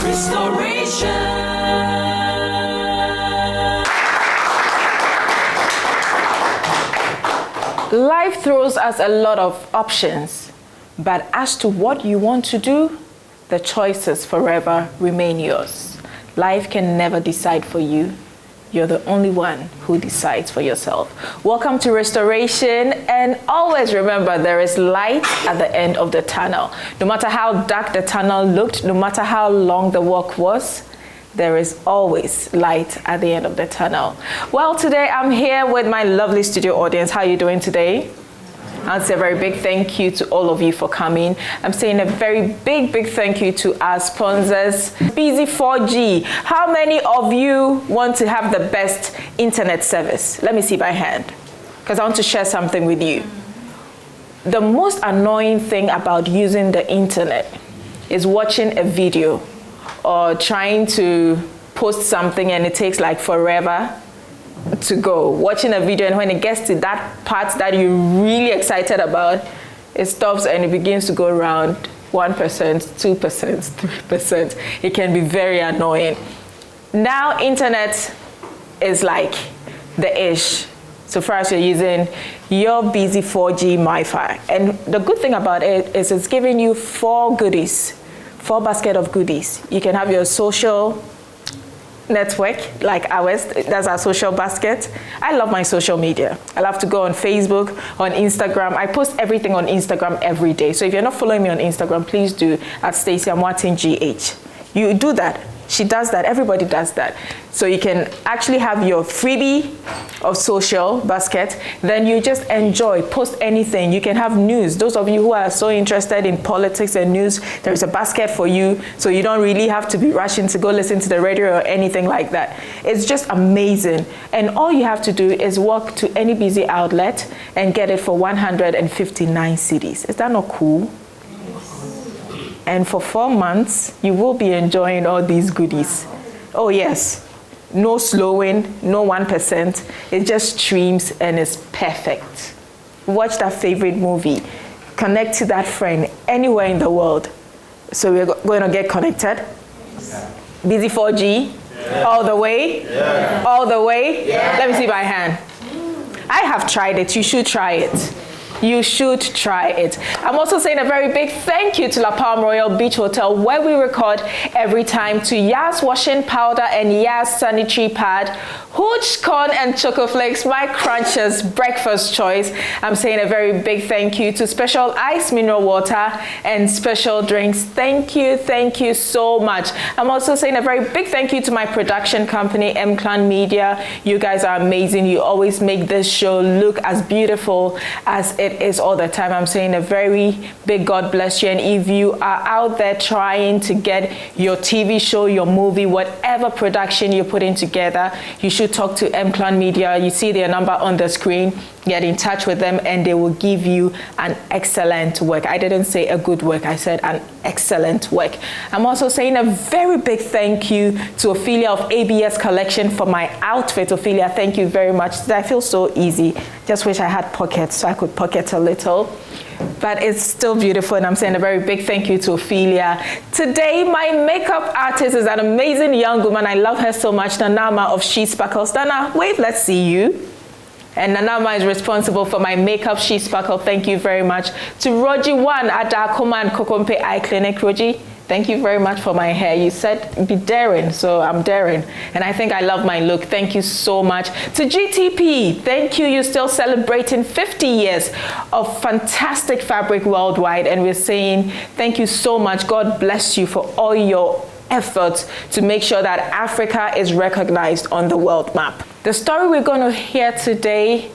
Restoration. Life throws us a lot of options, but as to what you want to do, the choices forever remain yours. Life can never decide for you. You're the only one who decides for yourself. Welcome to Restoration, and always remember there is light at the end of the tunnel. No matter how dark the tunnel looked, no matter how long the walk was, there is always light at the end of the tunnel. Well, today I'm here with my lovely studio audience. How are you doing today? I'll say a very big thank you to all of you for coming. I'm saying a very big thank you to our sponsors, Busy 4G. How many of you want to have the best internet service? Let me see by hand, because I want to share something with you. The most annoying thing about using the internet is watching a video or trying to post something and it takes like forever to go. Watching a video, and when it gets to that part that you're really excited about, it stops and it begins to go around 1%, 2%, 3%. It can be very annoying. Now internet is like the ish, so far as you're using your Busy 4G MiFi. And the good thing about it is it's giving you four baskets of goodies. You can have your social network like ours. That's our social basket. I love my social media. I love to go on Facebook, on Instagram. I post everything on Instagram every day. So if you're not following me on Instagram, please do at STACY GH. You do that. She does that. Everybody does that. So you can actually have your freebie of social basket. Then you just enjoy, post anything. You can have news. Those of you who are so interested in politics and news, there's a basket for you. So you don't really have to be rushing to go listen to the radio or anything like that. It's just amazing. And all you have to do is walk to any busy outlet and get it for 159 cedis. Is that not cool? And for 4 months, you will be enjoying all these goodies. Oh yes, no slowing, no 1%. It just streams and it's perfect. Watch that favorite movie. Connect to that friend anywhere in the world. So we're going to get connected. Yeah. Busy 4G, yeah. All the way, yeah. All the way. Yeah. Let me see by hand. I have tried it, you should try it. You should try it. I'm also saying a very big thank you to La Palm Royal Beach Hotel, where we record every time, to Yas Washing Powder and Yas Sanitary Pad, Hooch Corn and Choco Flakes, my Crunchers breakfast choice. I'm saying a very big thank you to Special Ice Mineral Water and Special Drinks. Thank you so much. I'm also saying a very big thank you to my production company, M-Clan Media. You guys are amazing. You always make this show look as beautiful as it is all the time. I'm saying a very big God bless you. And if you are out there trying to get your TV show, your movie, whatever production you're putting together, you should talk to M-Clan Media. You see their number on the screen. Get in touch with them and they will give you an excellent work. I didn't say a good work, I said an excellent work. I'm also saying a very big thank you to Ophelia of ABS Collection for my outfit. Ophelia, thank you very much. I feel so easy. Just wish I had pockets so I could pocket a little. But it's still beautiful, and I'm saying a very big thank you to Ophelia. Today, my makeup artist is an amazing young woman. I love her so much, Nanama of She Sparkles. Nana, wave, let's see you. And Nanama is responsible for my makeup, She Sparkle. Thank you very much. To Roji One at Dakoma and Kokompe Eye Clinic. Roji, thank you very much for my hair. You said be daring, so I'm daring. And I think I love my look. Thank you so much. To GTP, thank you. You're still celebrating 50 years of fantastic fabric worldwide. And we're saying thank you so much. God bless you for all your efforts to make sure that Africa is recognized on the world map. The story we're going to hear today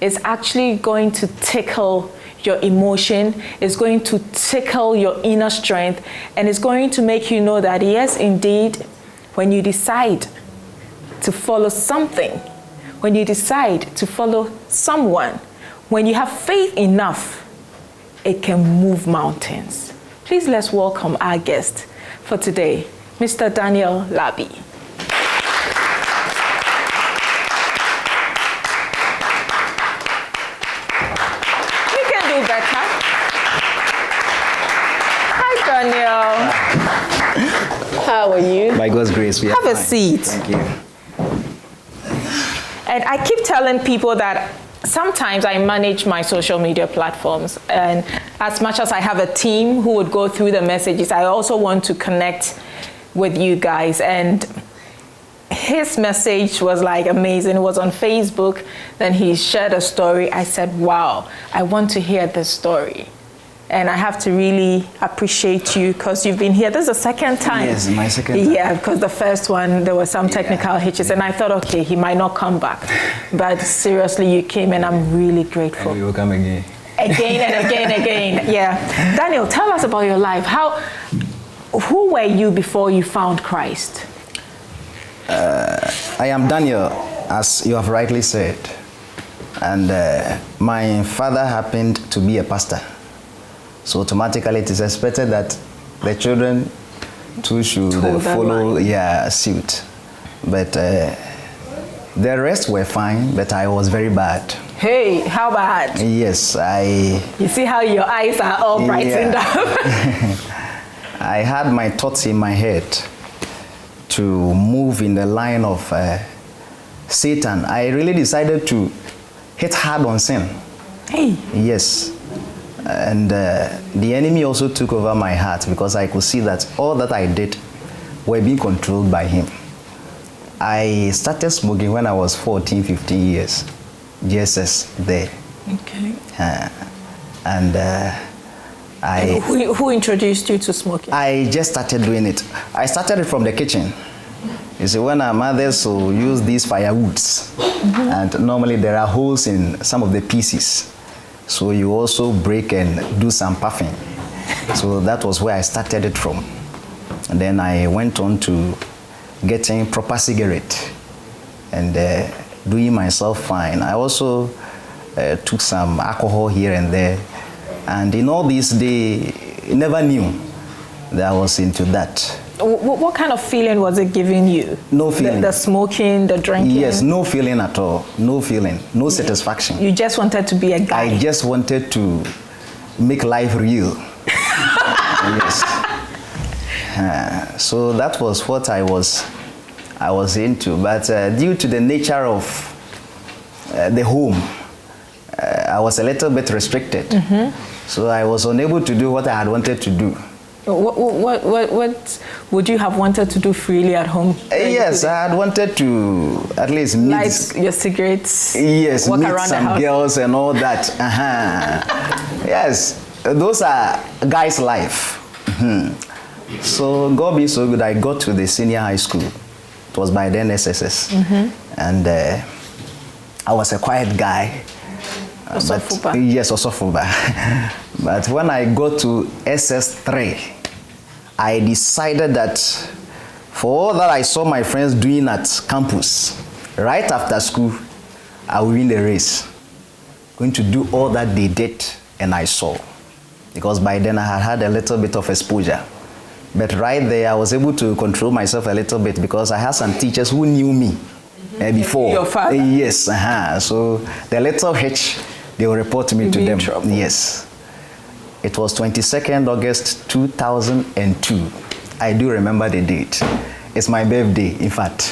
is actually going to tickle your emotion, is going to tickle your inner strength, and it's going to make you know that yes, indeed, when you decide to follow something, when you decide to follow someone, when you have faith enough, it can move mountains. Please let's welcome our guest for today, Mr. Daniel Larbi. How are you? By God's grace, we are Have a fine. seat. Thank you. And I keep telling people that sometimes I manage my social media platforms, and as much as I have a team who would go through the messages, I also want to connect with you guys. And his message was like amazing. It was on Facebook. Then he shared a story. I said, wow, I want to hear this story. And I have to really appreciate you because you've been here. This is the second time. Yes, my second time. Yeah, because the first one, there were some technical hitches, and I thought, okay, he might not come back. But seriously, you came, and I'm really grateful. And we will come again. Again and again and again, yeah. Daniel, tell us about your life. Who were you before you found Christ? I am Daniel, as you have rightly said. And my father happened to be a pastor. So automatically it is expected that the children too should follow suit. But the rest were fine, but I was very bad. Hey, how bad? Yes, You see how your eyes are all brightened up? I had my thoughts in my head to move in the line of Satan. I really decided to hit hard on sin. Hey. Yes. And the enemy also took over my heart because I could see that all that I did were being controlled by him. I started smoking when I was 14, 15 years. GSS there. Okay. And who introduced you to smoking? I just started doing it. I started it from the kitchen. You see, when our mothers will use these firewoods, and normally there are holes in some of the pieces. So you also break and do some puffing. So that was where I started it from. And then I went on to getting proper cigarette and doing myself fine. I also took some alcohol here and there. And in all this, they never knew that I was into that. What kind of feeling was it giving you? No feeling. The smoking, the drinking? Yes, no feeling at all. No feeling, no satisfaction. You just wanted to be a guy? I just wanted to make life real. Yes. So that was what I was into. But due to the nature of the home, I was a little bit restricted. So I was unable to do what I had wanted to do. What would you have wanted to do freely at home? Yes, I had wanted to at least meet... Light your cigarettes? Yes, walk meet around some the house. girls and all that. Yes, those are guys' life. So God be so good, I got to the senior high school. It was by then SSS. And I was a quiet guy. Yes, Osofuba. But when I got to SS3, I decided that for all that I saw my friends doing at campus, right after school, I will win the race. Going to do all that they did and I saw. Because by then I had a little bit of exposure. But right there, I was able to control myself a little bit because I had some teachers who knew me before. Your father? Yes. So the little hitch, they will report me to them. Trouble. Yes. It was 22nd August 2002. I do remember the date. It's my birthday, in fact.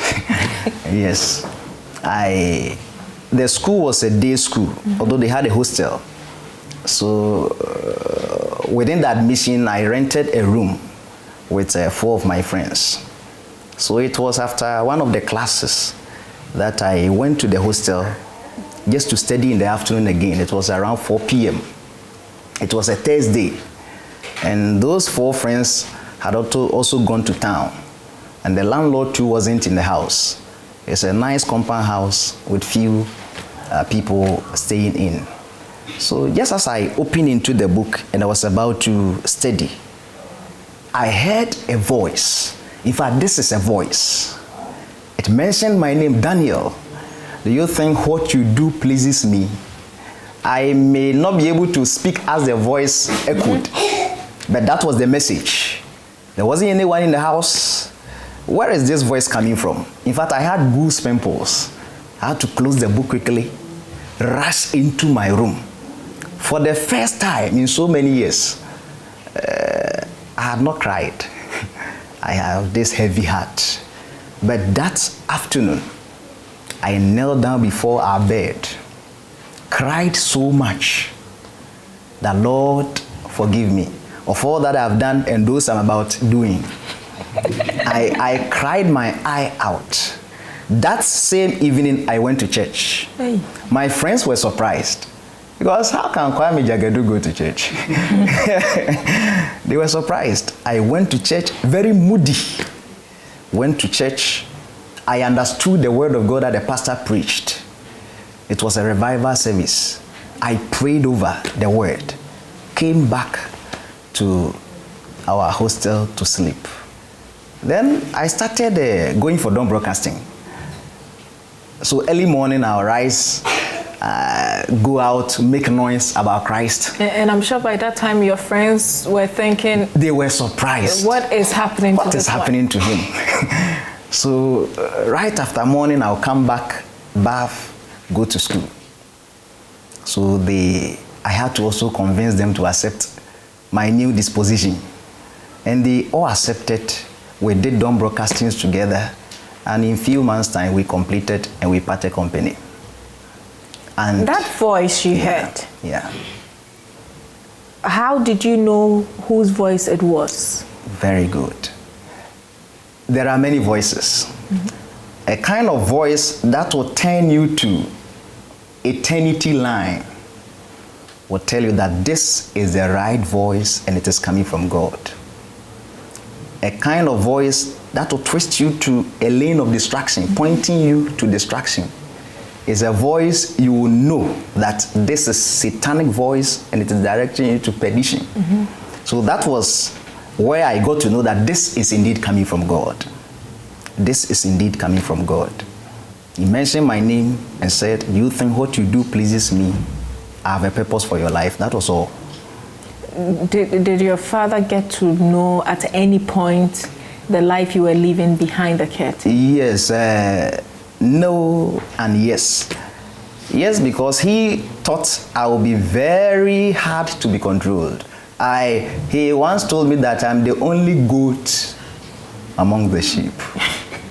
Yes. The school was a day school, although they had a hostel. So within the admission, I rented a room with 4 of my friends. So it was after one of the classes that I went to the hostel just to study in the afternoon again. It was around 4 p.m. It was a Thursday. And those 4 friends had also gone to town. And the landlord too wasn't in the house. It's a nice compound house with few people staying in. So just as I opened into the book and I was about to study, I heard a voice. In fact, this is a voice. It mentioned my name, Daniel. Do you think what you do pleases me? I may not be able to speak as the voice echoed, but that was the message. There wasn't anyone in the house. Where is this voice coming from? In fact, I had goose pimples. I had to close the book quickly, rush into my room. For the first time in so many years, I had not cried. I have this heavy heart. But that afternoon, I knelt down before our bed, cried so much that, Lord, forgive me of all that I've done and those I'm about doing. I cried my eye out. That same evening, I went to church. Hey. My friends were surprised. Because how can Kwame Jagadu go to church? They were surprised. I went to church very moody. Went to church. I understood the word of God that the pastor preached. It was a revival service. I prayed over the word. Came back to our hostel to sleep. Then I started going for dawn broadcasting. So early morning I'll rise, go out, make noise about Christ. And I'm sure by that time your friends were thinking... They were surprised. What is happening to this one? What is happening to him? So right after morning, I'll come back, bath, go to school. So I had to also convince them to accept my new disposition. And they all accepted. We did dawn broadcastings together. And in a few months' time, we completed and we parted company. And that voice you heard. Yeah. How did you know whose voice it was? Very good. There are many voices. A kind of voice that will turn you to eternity line will tell you that this is the right voice and it is coming from God. A kind of voice that will twist you to a lane of distraction, pointing you to distraction, is a voice you will know that this is satanic voice and it is directing you to perdition. So that was where I got to know that this is indeed coming from God. This is indeed coming from God. He mentioned my name and said, you think what you do pleases me? I have a purpose for your life. That was all. Did your father get to know at any point the life you were leaving behind the curtain? Yes, no and yes. Yes, because he thought I would be very hard to be controlled. He once told me that I'm the only goat among the sheep.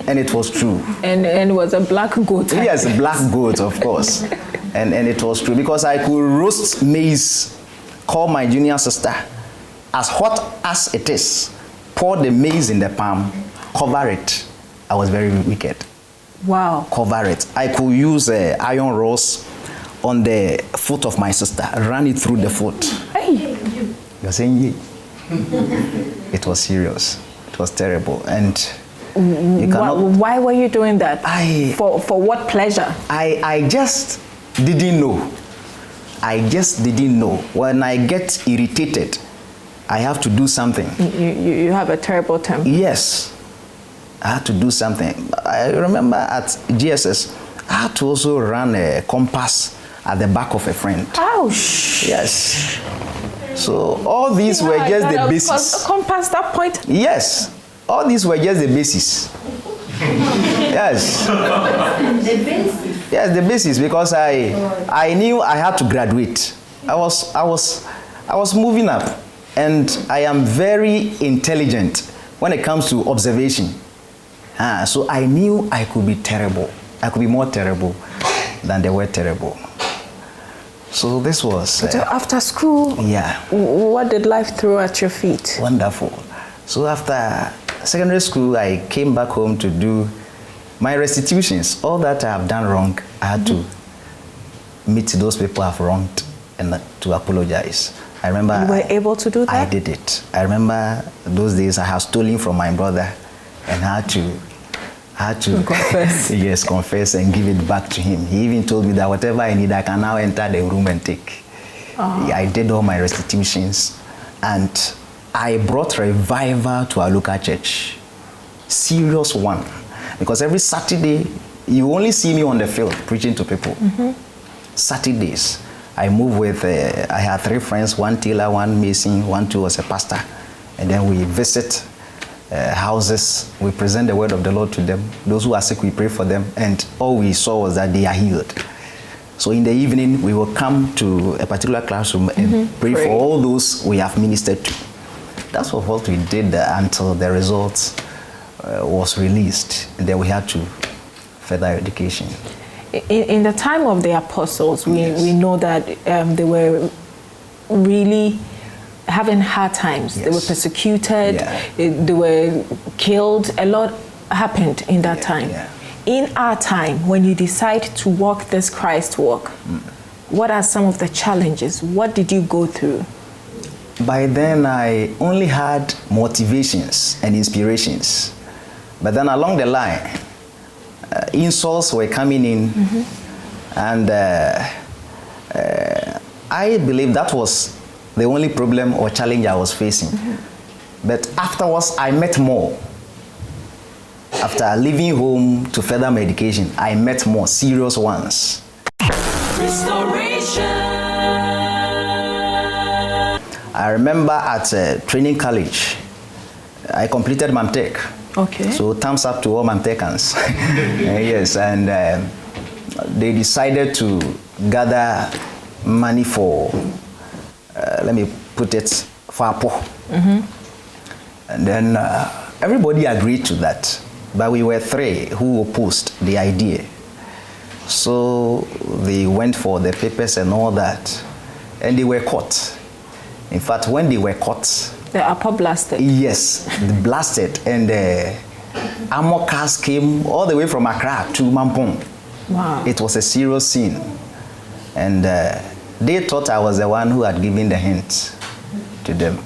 And it was true. And it was a black goat. Yes, a black goat, of course. And it was true because I could roast maize, call my junior sister, as hot as it is, pour the maize in the palm, cover it. I was very wicked. Wow. Cover it. I could use iron rods on the foot of my sister, run it through the foot. Hey. You're saying yay. It was serious. It was terrible. And you cannot... Why were you doing that? For what pleasure? I just didn't know. I just didn't know. When I get irritated, I have to do something. You have a terrible temper. Yes. I had to do something. I remember at GSS, I had to also run a compass at the back of a friend. Ouch. Yes. So all these were just the basis. Compass that point? Yes. All these were just the basis. Yes. The basis? Yes, the basis, because I knew I had to graduate. I was moving up, and I am very intelligent when it comes to observation. So I knew I could be terrible. I could be more terrible than they were terrible. So this was... So after school, yeah. What did life throw at your feet? Wonderful. So after secondary school, I came back home to do my restitutions. All that I have done wrong, I had to meet those people I have wronged and to apologize. I remember... You were able to do that? I did it. I remember those days I had stolen from my brother and I had to confess. Yes, confess and give it back to him. He even told me that whatever I need, I can now enter the room and take. I did all my restitutions, and I brought revival to our local church. Serious one. Because every Saturday, you only see me on the field preaching to people. Saturdays, I moved with, I had 3 friends, one tailor, one mason, one too was a pastor. And then we visit houses, we present the word of the Lord to them. Those who are sick, we pray for them, and all we saw was that they are healed. So in the evening, we will come to a particular classroom and pray for all those we have ministered to. That's what we did until the results was released. And then we had to further education. In the time of the apostles, we know that they were really having hard times. Yes. They were persecuted, they were killed. A lot happened in that time. Yeah. In our time, when you decide to walk this Christ walk, what are some of the challenges? What did you go through? By then, I only had motivations and inspirations. But then along the line, insults were coming in, and I believe that was the only problem or challenge I was facing. But afterwards, I met more. After leaving home to further my education, I met more serious ones. Restoration. I remember at training college, I completed MAMTech. Okay. So thumbs up to all MAMTechans. Yes, and they decided to gather money for, let me put it, for Apo. And then everybody agreed to that. But we were 3 who opposed the idea. So they went for the papers and all that. And they were caught. In fact, when they were caught, the Apo blasted. Yes, blasted. And armor cars came all the way from Accra to Mampong. Wow. It was a serious scene. And they thought I was the one who had given the hint to them.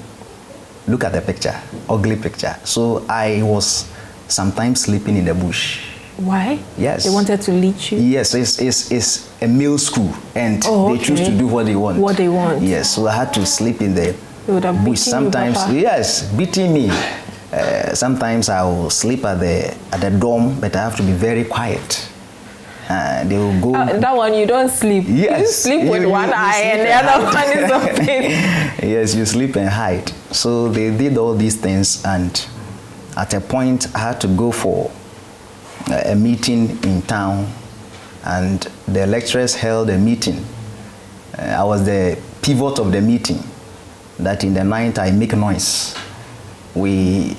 Look at the picture, ugly picture. So I was sometimes sleeping in the bush. Why? Yes. They wanted to lead you? Yes, it's a male school, and they choose to do what they want. What they want. Yes, so I had to sleep in the bush. Sometimes, you, beating me. Sometimes I will sleep at the dorm, but I have to be very quiet. They will go. That one you don't sleep. Yes. You sleep with one eye and the other one is open. Yes, you sleep and hide. So they did all these things, and at a point I had to go for a meeting in town, and the lecturers held a meeting. I was the pivot of the meeting, that in the night I make noise. We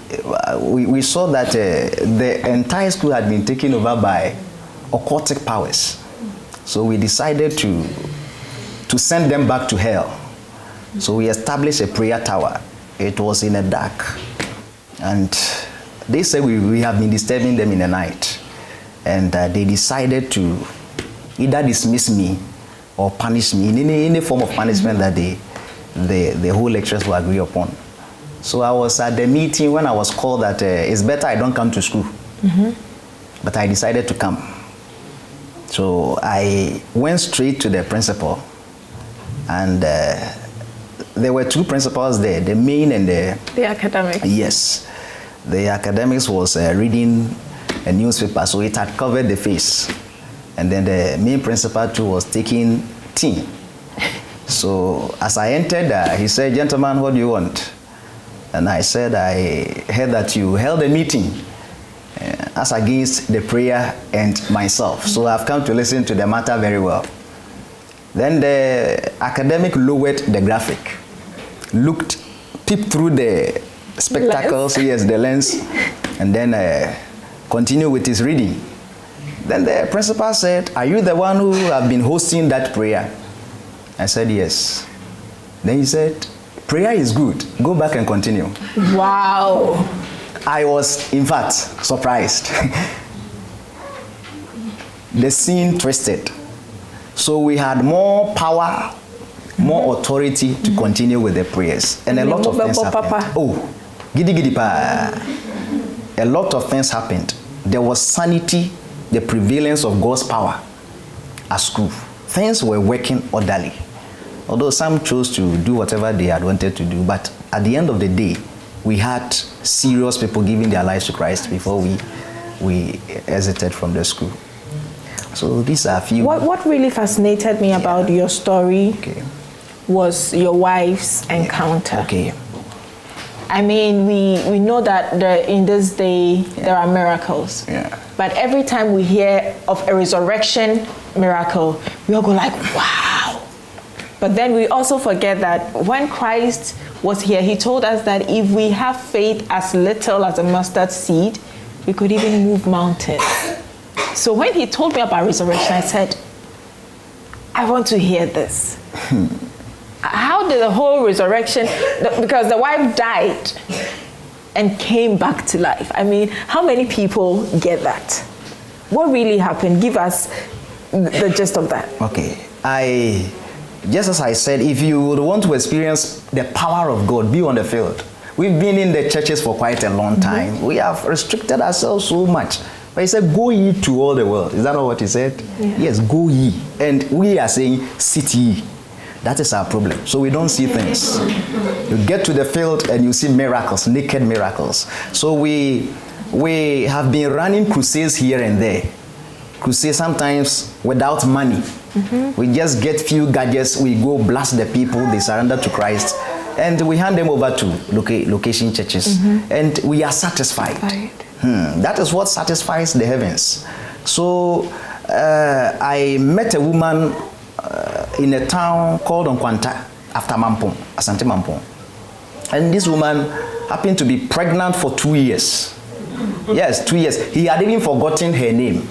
saw that the entire school had been taken over by occultic powers. So we decided to send them back to hell. So we established a prayer tower. It was in the dark. And they said we have been disturbing them in the night. And they decided to either dismiss me or punish me in any form of punishment that the whole lecturers will agree upon. So I was at the meeting when I was called that it's better I don't come to school. But I decided to come. So I went straight to the principal, and there were 2 principals there, the main and the academics. Yes. The academics was reading a newspaper, so it had covered the face. And then the main principal too was taking tea. So as I entered, he said, "Gentlemen, what do you want?" And I said, "I heard that you held a meeting as against the prayer and myself. So I've come to listen to the matter very well." Then the academic lowered the graphic, peeped through the spectacles, yes, the lens, and then continued with his reading. Then the principal said, "Are you the one who have been hosting that prayer?" I said, "Yes." Then he said, "Prayer is good. Go back and continue." Wow. I was, in fact, surprised. The scene twisted. So we had more power, more authority to continue with the prayers. And a lot of things happened. Oh, giddy giddy pa. A lot of things happened. There was sanity, the prevalence of God's power at school. Things were working orderly. Although some chose to do whatever they had wanted to do, but at the end of the day, we had serious people giving their lives to Christ before we exited from the school. So these are a few. What really fascinated me about your story was your wife's encounter. Okay. I mean, we know that in this day there are miracles. Yeah. But every time we hear of a resurrection miracle, we all go like, wow. But then we also forget that when Christ was here, he told us that if we have faith as little as a mustard seed, we could even move mountains. So when he told me about resurrection, I said, I want to hear this. How did the whole resurrection, because the wife died and came back to life. I mean, how many people get that? What really happened? Give us the gist of that. Okay. Just as I said, if you would want to experience the power of God, be on the field. We've been in the churches for quite a long time. Mm-hmm. We have restricted ourselves so much. But he said, go ye to all the world. Is that not what he said? Yeah. Yes, go ye. And we are saying, sit ye. That is our problem. So we don't see things. You get to the field and you see miracles, naked miracles. So we have been running crusades here and there. Crusades sometimes without money. Mm-hmm. We just get few gadgets, we go blast the people, they surrender to Christ, and we hand them over to location churches. Mm-hmm. And we are satisfied. Right. That is what satisfies the heavens. So I met a woman in a town called Nkwanta after Mampong, Asante Mampong. And this woman happened to be pregnant for 2 years. Yes, 2 years. He had even forgotten her name.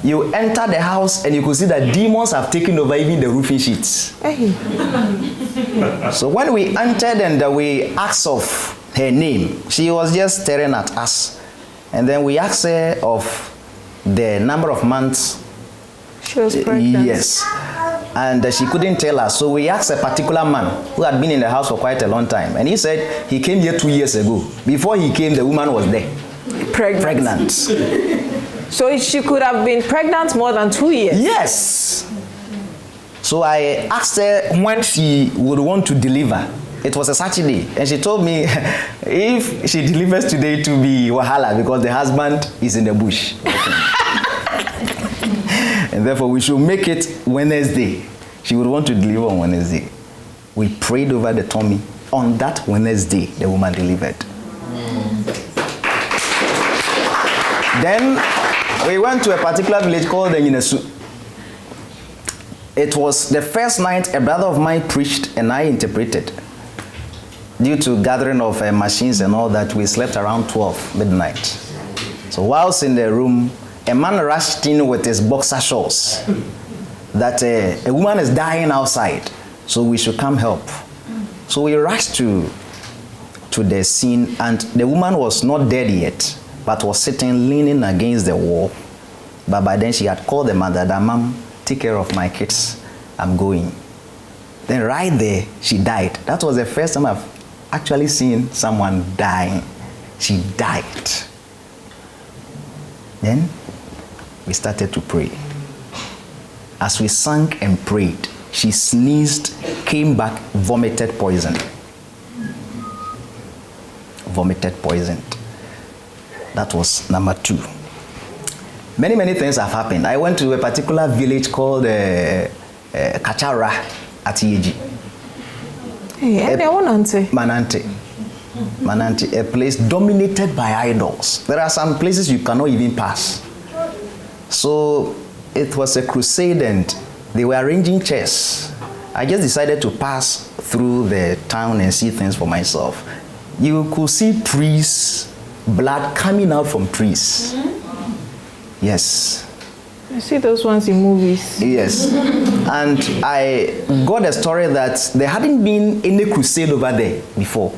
You enter the house and you could see that demons have taken over even the roofing sheets. Hey. So when we entered and we asked of her name, she was just staring at us. And then we asked her of the number of months. She was pregnant. Yes. And she couldn't tell us. So we asked a particular man who had been in the house for quite a long time. And he said he came here 2 years ago. Before he came, the woman was there. Pregnant. So she could have been pregnant more than 2 years? Yes. So I asked her when she would want to deliver. It was a Saturday. And she told me if she delivers today, it will be wahala because the husband is in the bush. And therefore we should make it Wednesday. She would want to deliver on Wednesday. We prayed over the tummy. On that Wednesday, the woman delivered. Then we went to a particular village called the Yinesu. It was the first night a brother of mine preached and I interpreted. Due to gathering of machines and all that, we slept around 12 midnight. So whilst in the room, a man rushed in with his boxer shorts that a woman is dying outside, so we should come help. So we rushed to the scene, and the woman was not dead yet, but was sitting leaning against the wall. But by then she had called the mother that, Mom, take care of my kids, I'm going. Then right there, she died. That was the first time I've actually seen someone dying. She died. Then we started to pray. As we sang and prayed, she sneezed, came back, vomited poison. Vomited poison. That was number 2. Many, many things have happened. I went to a particular village called Kachara at Yeji. Manante, a place dominated by idols. There are some places you cannot even pass. So it was a crusade and they were arranging chairs. I just decided to pass through the town and see things for myself. You could see trees, blood coming out from trees. Mm-hmm. Yes. You see those ones in movies. Yes. And I got a story that there hadn't been any crusade over there before.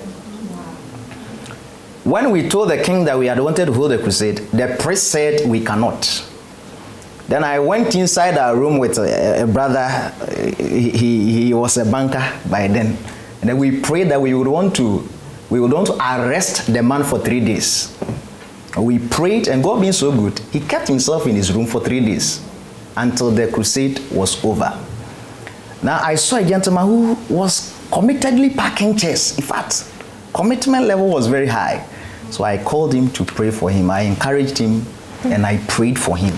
When we told the king that we had wanted to hold a crusade, the priest said we cannot. Then I went inside our room with a brother. He was a banker by then. And then we prayed that we would want to arrest the man for 3 days. We prayed, and God being so good, he kept himself in his room for 3 days until the crusade was over. Now I saw a gentleman who was committedly packing chairs. In fact, commitment level was very high. So I called him to pray for him. I encouraged him and I prayed for him.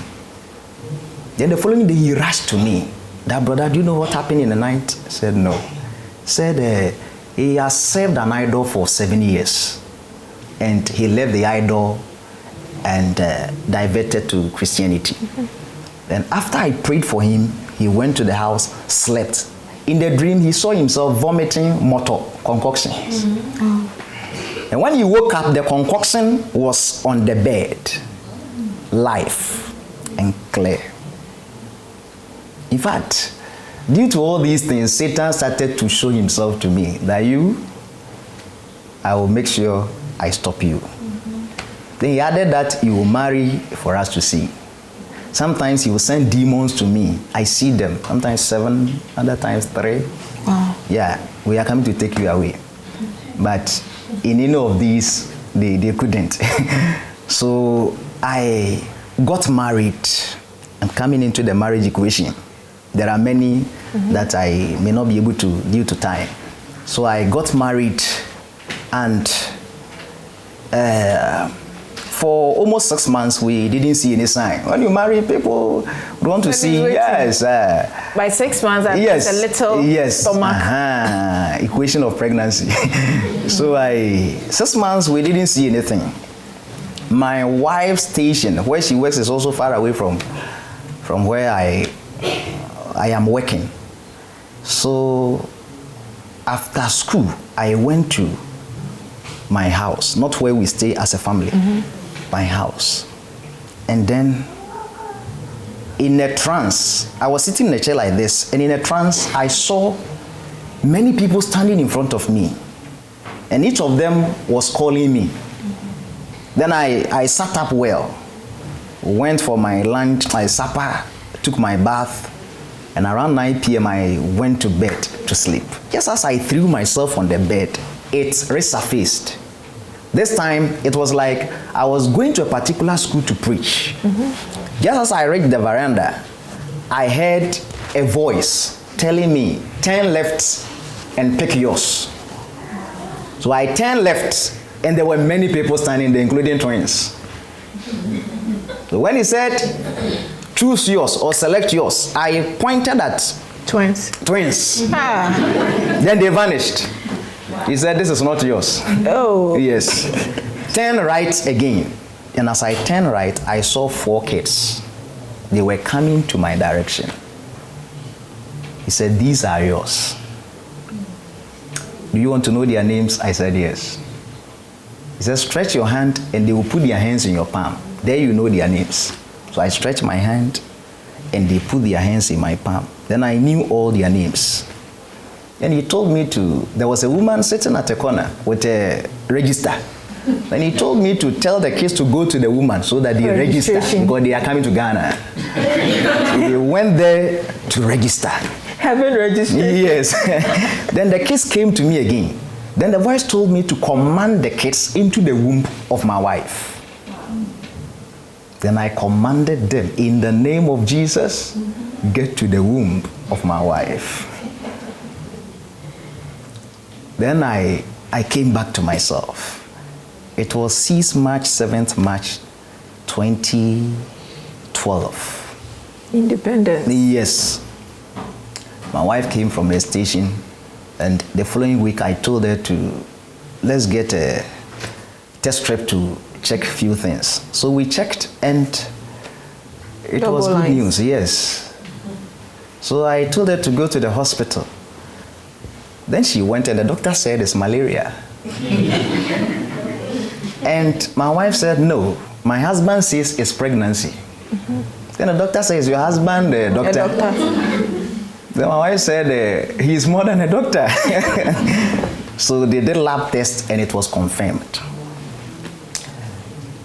Then the following day he rushed to me. That brother, do you know what happened in the night? I said, no. He said he has served an idol for 7 years. And he left the idol and diverted to Christianity. Mm-hmm. Then after I prayed for him, he went to the house, slept. in the dream, he saw himself vomiting mortar concoctions. And when he woke up, the concoction was on the bed, live and clear. In fact, due to all these things, Satan started to show himself to me that I will make sure I stop you. Then he added that he will marry for us to see. Sometimes he will send demons to me. I see them. Sometimes 7, other times 3. Wow. Yeah, we are coming to take you away. But in any of these, they couldn't. So I got married. I'm coming into the marriage equation. There are many that I may not be able to due to time. So I got married, and for almost 6 months, we didn't see any sign. When you marry, people want to see. Yes. By 6 months, I yes, a little stomach. Equation of pregnancy. So 6 months, we didn't see anything. My wife's station, where she works, is also far away from where I am working. So after school, I went to my house, not where we stay as a family, my house. And then in a trance, I was sitting in a chair like this, and in a trance, I saw many people standing in front of me, and each of them was calling me. Then I sat up well, went for my lunch, my supper, took my bath, and around 9 p.m. I went to bed to sleep. Just as I threw myself on the bed, it resurfaced. This time, it was like I was going to a particular school to preach. Just as I reached the veranda, I heard a voice telling me, turn left and pick yours. So I turned left, and there were many people standing there, including twins. So when he said, choose yours or select yours, I pointed at twins. Then they vanished. He said, this is not yours. Oh. Yes. Turn right again. And as I turned right, I saw 4 kids. They were coming to my direction. He said, these are yours. Do you want to know their names? I said, yes. He said, stretch your hand and they will put their hands in your palm. There you know their names. So I stretched my hand and they put their hands in my palm. Then I knew all their names. And he told me there was a woman sitting at a corner with a register. And he told me to tell the kids to go to the woman so that they register, because they are coming to Ghana. So they went there to register. Haven't registered? Yes. Then the kids came to me again. Then the voice told me to command the kids into the womb of my wife. Then I commanded them, in the name of Jesus, get to the womb of my wife. Then I came back to myself. It was 7th March 2012. Independence. Yes. My wife came from the station, and the following week I told her let's get a test strip to check a few things. So we checked, and it was good news, yes. So I told her to go to the hospital. Then she went, and the doctor said it's malaria. And my wife said, no, my husband says it's pregnancy. Then the doctor says, your husband, doctor? A doctor. Then my wife said, he's more than a doctor. So they did lab tests, and it was confirmed.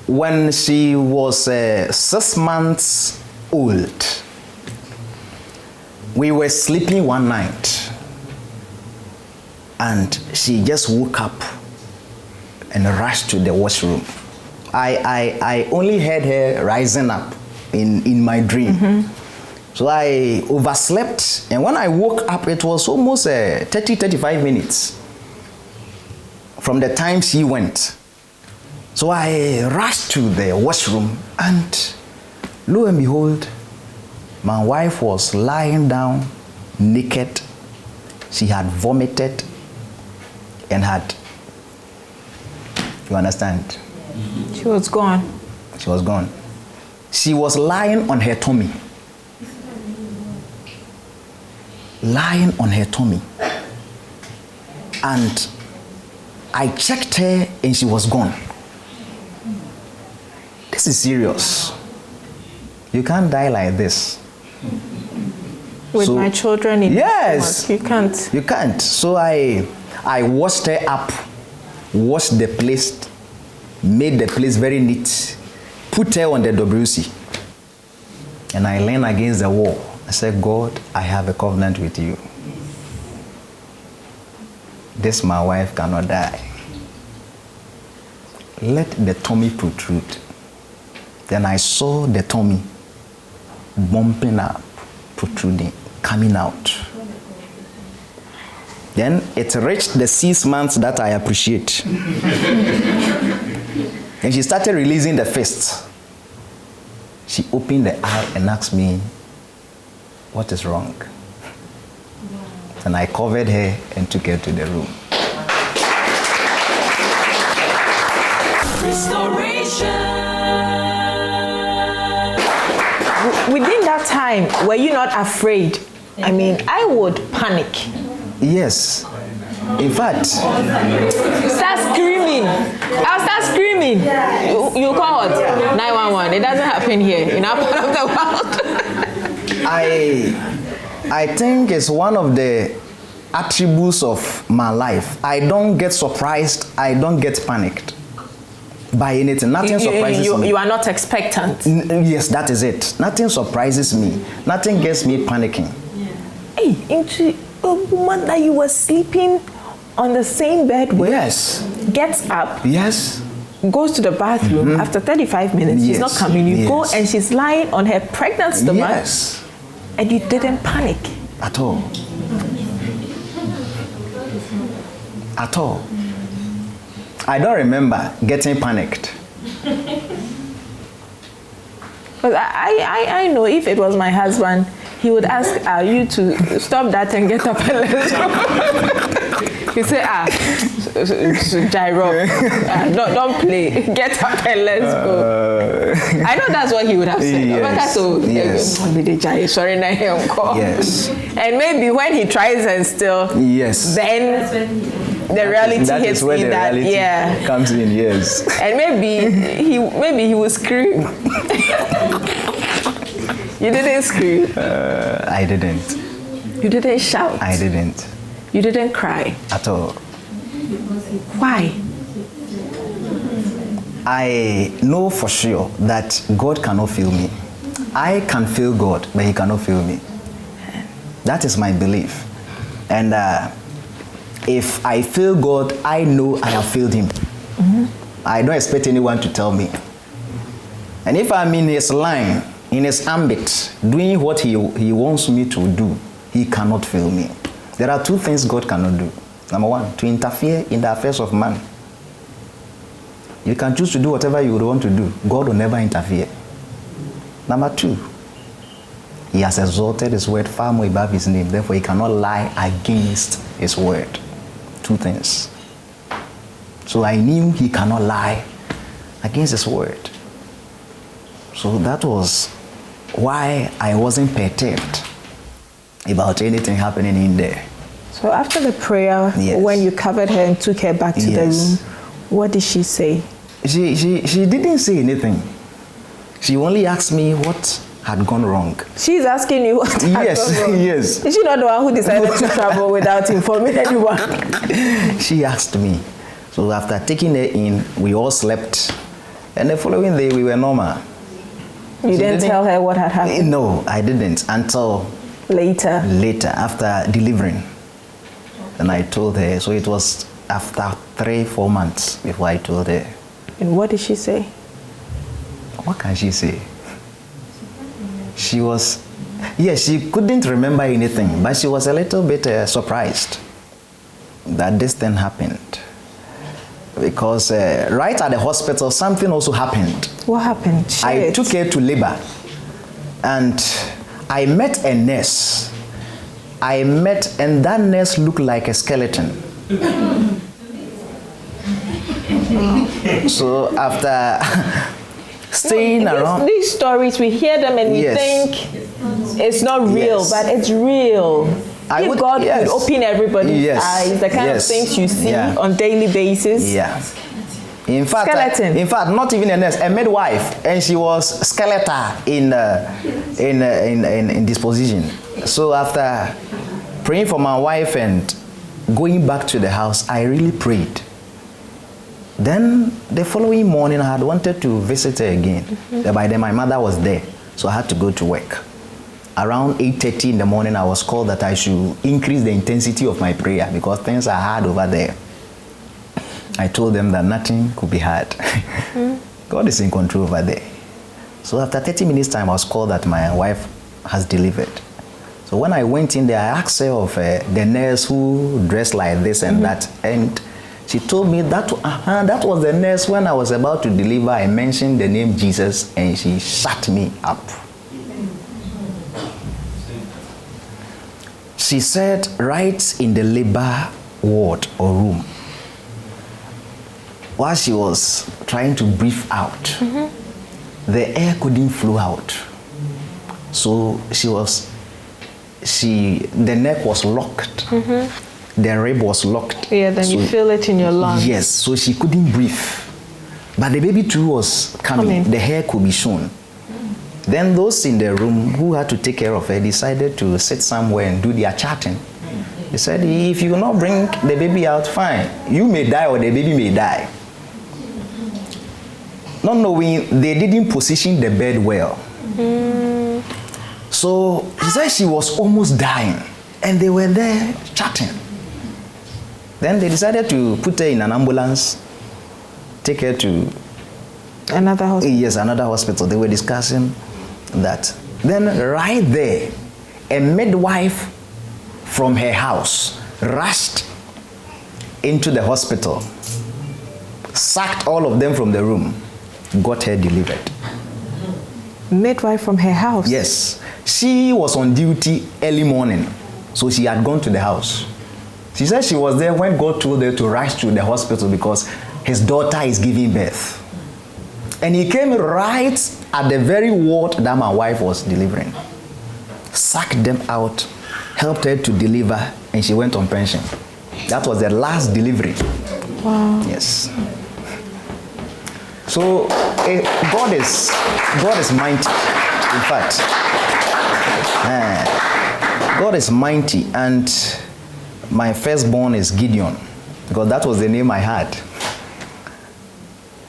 When she was 6 months old, we were sleeping one night, and she just woke up and rushed to the washroom. I only heard her rising up in my dream. So I overslept, and when I woke up, it was almost 30-35 minutes from the time she went. So I rushed to the washroom, and lo and behold, my wife was lying down naked. She had vomited and had, you understand? She was gone. She was gone. She was lying on her tummy. lying on her tummy. And I checked her and she was gone. This is serious. You can't die like this. With my children in yes, you can't. You can't. So I washed her up, washed the place, made the place very neat, put her on the WC. And I leaned against the wall. I said, God, I have a covenant with you. This my wife cannot die. Let the tummy protrude. Then I saw the tummy bumping up, protruding, coming out. Then it reached the 6 months that I appreciate. And she started releasing the fist. She opened the eye and asked me, what is wrong? And I covered her and took her to the room. Restoration. Within that time, were you not afraid? I mean, I would panic. Yes. In fact, Start screaming. I'll start screaming. You call what? 911. It doesn't happen here in our part of the world. I think it's one of the attributes of my life. I don't get surprised. I don't get panicked by anything. Nothing surprises me. You are not expectant. Yes, that is it. Nothing surprises me. Nothing gets me panicking. Hey, into a woman that you were sleeping on the same bed with. Yes. Gets up. Yes. Goes to the bathroom. After 35 minutes, she's not coming. You go and she's lying on her pregnant stomach. Yes. And you didn't panic. At all. At all. I don't remember getting panicked. But I know if it was my husband, he would ask you to stop that and get up and let's go. He say, gyro, don't play, get up and let's go. I know that's what he would have said. Yes. Yes. And maybe when he tries and still, yes, then the reality that hits is where in the that, reality comes in, yes. And maybe he will scream. You didn't scream. I didn't. You didn't shout. I didn't. You didn't cry. At all. Why? I know for sure that God cannot feel me. I can feel God, but He cannot feel me. That is my belief. And if I feel God, I know I have failed Him. Mm-hmm. I don't expect anyone to tell me. And if I'm in His line, in His ambit, doing what He wants me to do, He cannot fail me. There are two things God cannot do. Number one, to interfere in the affairs of man. You can choose to do whatever you would want to do. God will never interfere. Number two, He has exalted His word far more above His name. Therefore, He cannot lie against His word. Two things. So I knew He cannot lie against His word. So that was why I wasn't perturbed about anything happening in there. So after the prayer, when you covered her and took her back to the room, what did she say? She didn't say anything. She only asked me what had gone wrong. She's asking you what had gone wrong? Yes. Is she not the one who decided to travel without informing anyone? She asked me. So after taking her in, we all slept. And the following day, we were normal. You didn't tell her what had happened? No, I didn't until later after delivering. And I told her. So it was after 3-4 months before I told her. And what did she say? What can she say? She was, she couldn't remember anything, but she was a little bit surprised that this thing happened. Because right at the hospital, something also happened. What happened? I took her to labor, and I met a nurse. And that nurse looked like a skeleton. So after staying around... These stories, we hear them and we think it's not real, but it's real. If God could open everybody's eyes, the kind of things you see on daily basis. Yeah. In fact, not even a nurse, a midwife, and she was skeletal in disposition. So after praying for my wife and going back to the house, I really prayed. Then the following morning, I had wanted to visit her again. By then, my mother was there, so I had to go to work. Around 8:30 in the morning, I was called that I should increase the intensity of my prayer because things are hard over there. I told them that nothing could be hard. God is in control over there. So after 30 minutes time, I was called that my wife has delivered. So when I went in there, I asked her of the nurse who dressed like this and that. And she told me that was the nurse when I was about to deliver. I mentioned the name Jesus and she shut me up. She said right in the labor ward or room, while she was trying to breathe out, the air couldn't flow out. So the neck was locked. The rib was locked. Yeah, then you feel it in your lungs. Yes, so she couldn't breathe. But the baby too was coming. The hair could be shown. Then those in the room who had to take care of her decided to sit somewhere and do their chatting. They said, if you will not bring the baby out, fine. You may die or the baby may die. Not knowing, they didn't position the bed well. So she said she was almost dying. And they were there chatting. Then they decided to put her in an ambulance, take her to another hospital. Yes, another hospital. They were discussing that. Then right there, a midwife from her house rushed into the hospital, sacked all of them from the room, got her delivered. Midwife from her house? Yes. She was on duty early morning, so she had gone to the house. She said she was there when God told her to rush to the hospital because his daughter is giving birth. And he came right at the very ward that my wife was delivering. Sacked them out, helped her to deliver, and she went on pension. That was the last delivery. Wow. Yes. So God is mighty. In fact, God is mighty, and my firstborn is Gideon, because that was the name I had.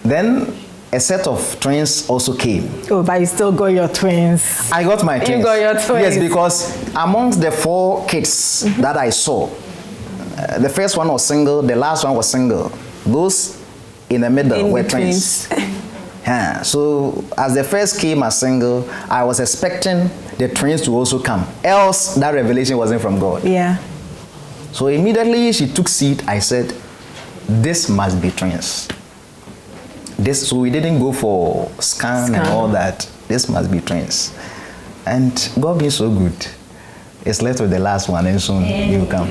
Then a set of twins also came. Oh, but you still got your twins. I got my twins. You got your twins. Yes, because amongst the 4 kids that I saw, the first one was single, the last one was single. Those in the middle were twins. So as the first came as single, I was expecting the twins to also come. Else that revelation wasn't from God. Yeah. So immediately she took seat. I said, this must be twins. So we didn't go for scan and all that. This must be twins. And God being so good, it's left with the last one, and soon you come.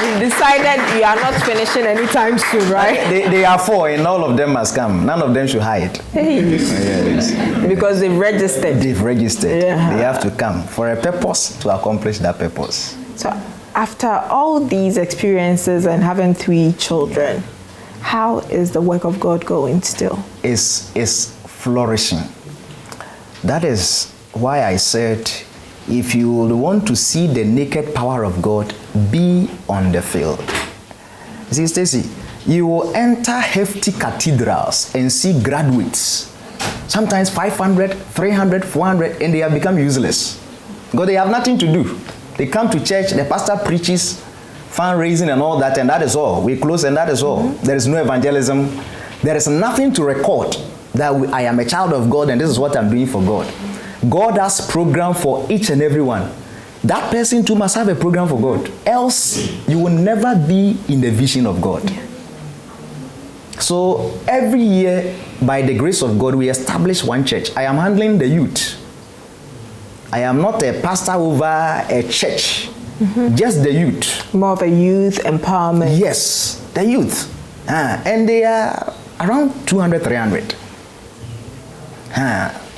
You decided you are not finishing anytime soon, right? They are 4 and all of them must come. None of them should hide. Yes. Because they've registered. They've registered. Yeah. They have to come for a purpose, to accomplish that purpose. So after all these experiences and having 3 children, how is the work of God going still? It's flourishing. That is why I said, if you want to see the naked power of God, be on the field. You see, Stacy, you will enter hefty cathedrals and see graduates, sometimes 500, 300, 400, and they have become useless because they have nothing to do. They come to church, the pastor preaches, fundraising and all that, and that is all. We close and that is all. There is no evangelism. There is nothing to record that I am a child of God and this is what I'm doing for God. God has program for each and every one. That person too must have a program for God. Else, you will never be in the vision of God. Yeah. So every year, by the grace of God, we establish one church. I am handling the youth. I am not a pastor over a church. Just the youth. More of a youth empowerment. Yes, the youth. And they are around 200, 300.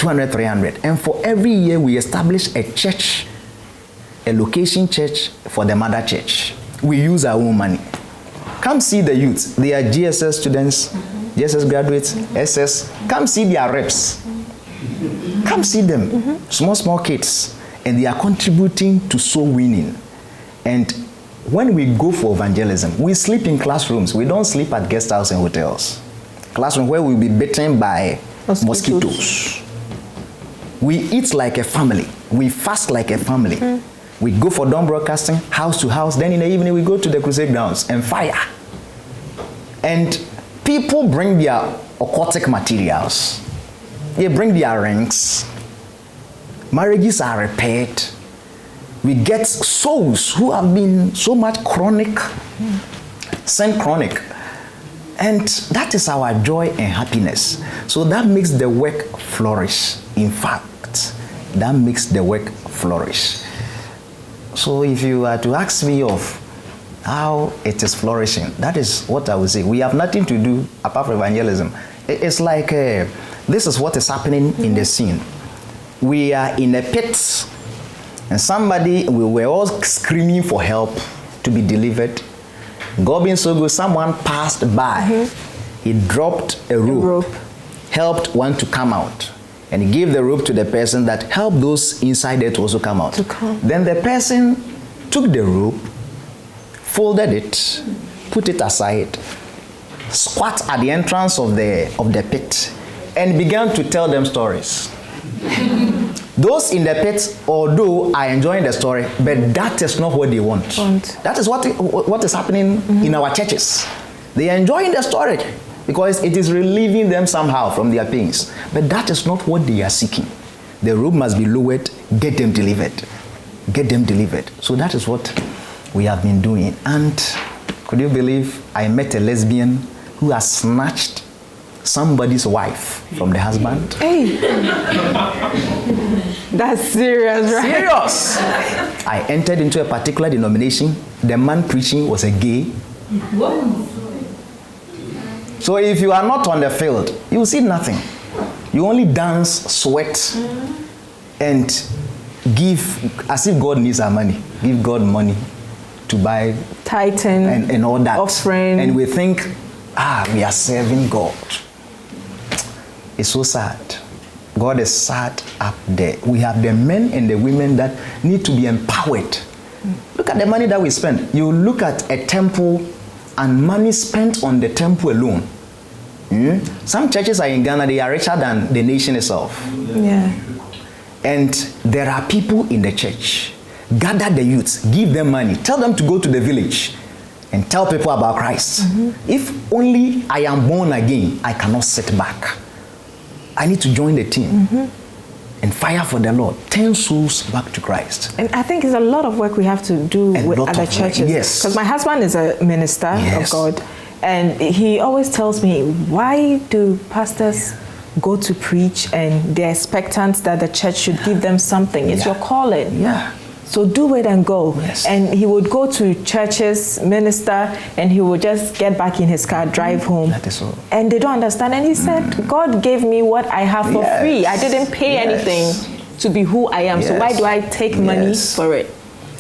200, 300. And for every year, we establish a church, a location church for the mother church. We use our own money. Come see the youth. They are GSS students, GSS graduates, SS. Come see their reps. Come see them. Small kids. And they are contributing to soul winning. And when we go for evangelism, we sleep in classrooms. We don't sleep at guest houses and hotels. Classroom where we'll be bitten by mosquitoes. We eat like a family. We fast like a family. We go for dawn broadcasting, house to house. Then in the evening, we go to the crusade grounds and fire. And people bring their occultic materials. They bring their rings. Marriages are repaired. We get souls who have been so much chronic, sent chronic. And that is our joy and happiness. So that makes the work flourish. In fact, that makes the work flourish. So if you are to ask me of how it is flourishing, that is what I would say. We have nothing to do apart from evangelism. It's like this is what is happening in the scene. We are in a pit, and we were all screaming for help to be delivered. God being so good, someone passed by. He dropped a rope, helped one to come out. And he gave the rope to the person that helped those inside there to also come out. Then the person took the rope, folded it, put it aside, squat at the entrance of the pit, and began to tell them stories. Those in the pit, although are enjoying the story, but that is not what they want. That is what is happening in our churches. They are enjoying the story because it is relieving them somehow from their pains. But that is not what they are seeking. The rope must be lowered, get them delivered. Get them delivered. So that is what we have been doing. And could you believe I met a lesbian who has snatched somebody's wife from the husband? Hey. That's serious, right? Serious. I entered into a particular denomination. The man preaching was a gay. Whoa. So if you are not on the field, you will see nothing. You only dance, sweat, and give as if God needs our money. Give God money to buy Titan and all that. Offering. And we think, we are serving God. It's so sad. God is sad up there. We have the men and the women that need to be empowered. Look at the money that we spend. You look at a temple and money spent on the temple alone. Some churches are in Ghana, they are richer than the nation itself. Yeah. And there are people in the church. Gather the youth, give them money, tell them to go to the village and tell people about Christ. If only I am born again, I cannot sit back. I need to join the team and fire for the Lord. 10 souls back to Christ. And I think it's a lot of work we have to do with other churches. Yes. Because my husband is a minister of God. And he always tells me, why do pastors go to preach and they're expectant that the church should give them something? It's your calling. Yeah. So do it and go. Yes. And he would go to churches, minister, and he would just get back in his car, drive home. That is all. And they don't understand. And he said, God gave me what I have for free. I didn't pay anything to be who I am. So why do I take money for it?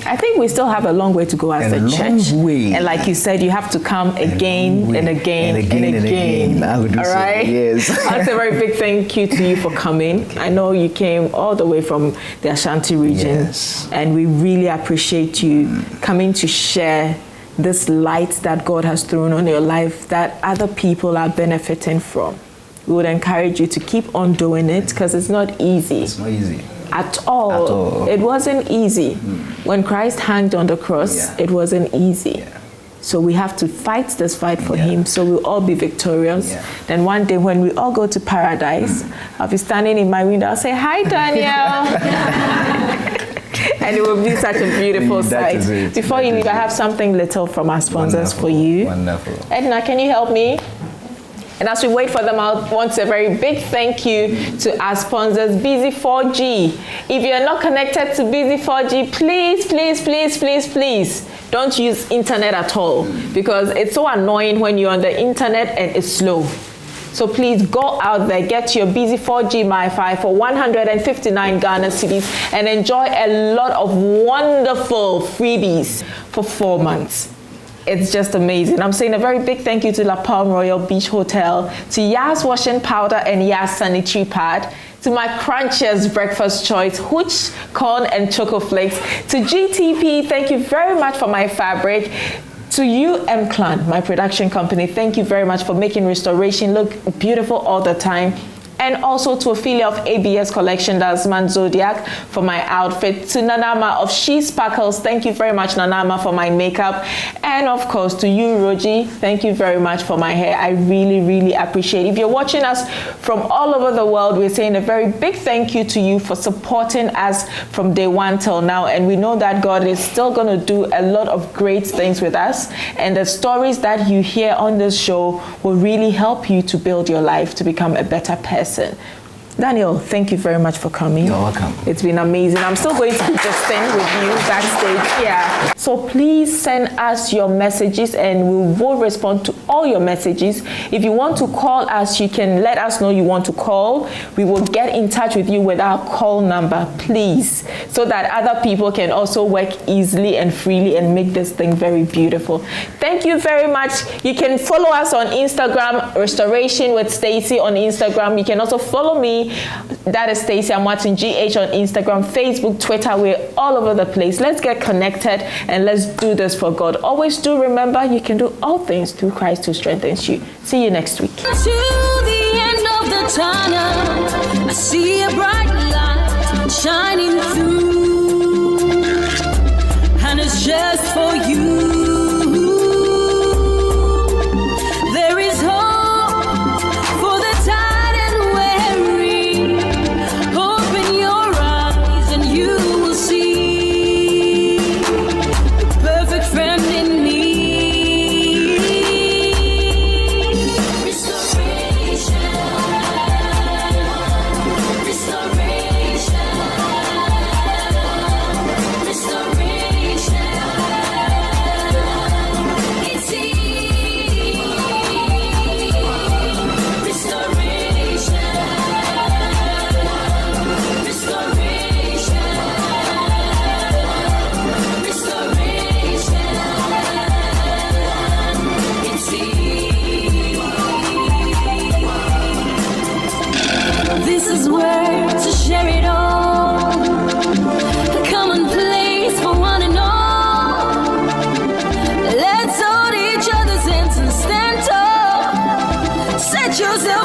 I think we still have a long way to go as a church. And like you said, you have to come again and again and again. I would do all so. right? Yes. That's a very big thank you to you for coming. I know you came all the way from the Ashanti region. Yes. And we really appreciate you coming to share this light that God has thrown on your life that other people are benefiting from. We would encourage you to keep on doing it because it's not easy. It's not easy. At all. It wasn't easy. When Christ hanged on the cross, it wasn't easy. So we have to fight this fight for him so we'll all be victorious. Then one day when we all go to paradise, I'll be standing in my window, I'll say, hi, Daniel. And it will be such a beautiful sight. Before you leave, I have something little from our sponsors for you. Wonderful. Edna, can you help me? And as we wait for them, I want a very big thank you to our sponsors, Busy4G. If you're not connected to Busy4G, please, please, please, please, please don't use internet at all because it's so annoying when you're on the internet and it's slow. So please go out there, get your busy 4G MiFi for 159 Ghana cedis and enjoy a lot of wonderful freebies for 4 months. It's just amazing. I'm saying a very big thank you to La Palm Royal Beach Hotel, to Yas Washing Powder and Yas Sanitary Pad, to my Crunchers Breakfast Choice, Hooch, Corn and Choco Flakes, to GTP, thank you very much for my fabric. To you, M-Clan, my production company, thank you very much for making restoration look beautiful all the time. And also to Ophelia of ABS Collection, that's Man Zodiac, for my outfit. To Nanama of She Sparkles, thank you very much, Nanama, for my makeup. And of course, to you, Roji, thank you very much for my hair. I really, really appreciate it. If you're watching us from all over the world, we're saying a very big thank you to you for supporting us from day one till now. And we know that God is still going to do a lot of great things with us. And the stories that you hear on this show will really help you to build your life to become a better person. Daniel, thank you very much for coming. You're welcome. It's been amazing. I'm still going to be just staying with you backstage. Yeah. So please send us your messages and we will respond to all your messages. If you want to call us, you can let us know you want to call. We will get in touch with you with our call number, please, so that other people can also work easily and freely and make this thing very beautiful. Thank you very much. You can follow us on Instagram, Restoration with Stacy on Instagram. You can also follow me. That is Stacy Amwatson GH on Instagram, Facebook, Twitter. We're all over the place. Let's get connected and let's do this for God. Always do remember you can do all things through Christ who strengthens you. See you next week. To the end of the tunnel, I see a bright light shining through, and it's just for you. There is hope for the tired and weary. Open your eyes and you will see the perfect friend in me. Restoration, restoration, restoration. It's easy. Restoration, restoration, restoration. It's easy. This is where to share it all. A common place for one and all. Let's hold each other's hands and stand tall. Set yourself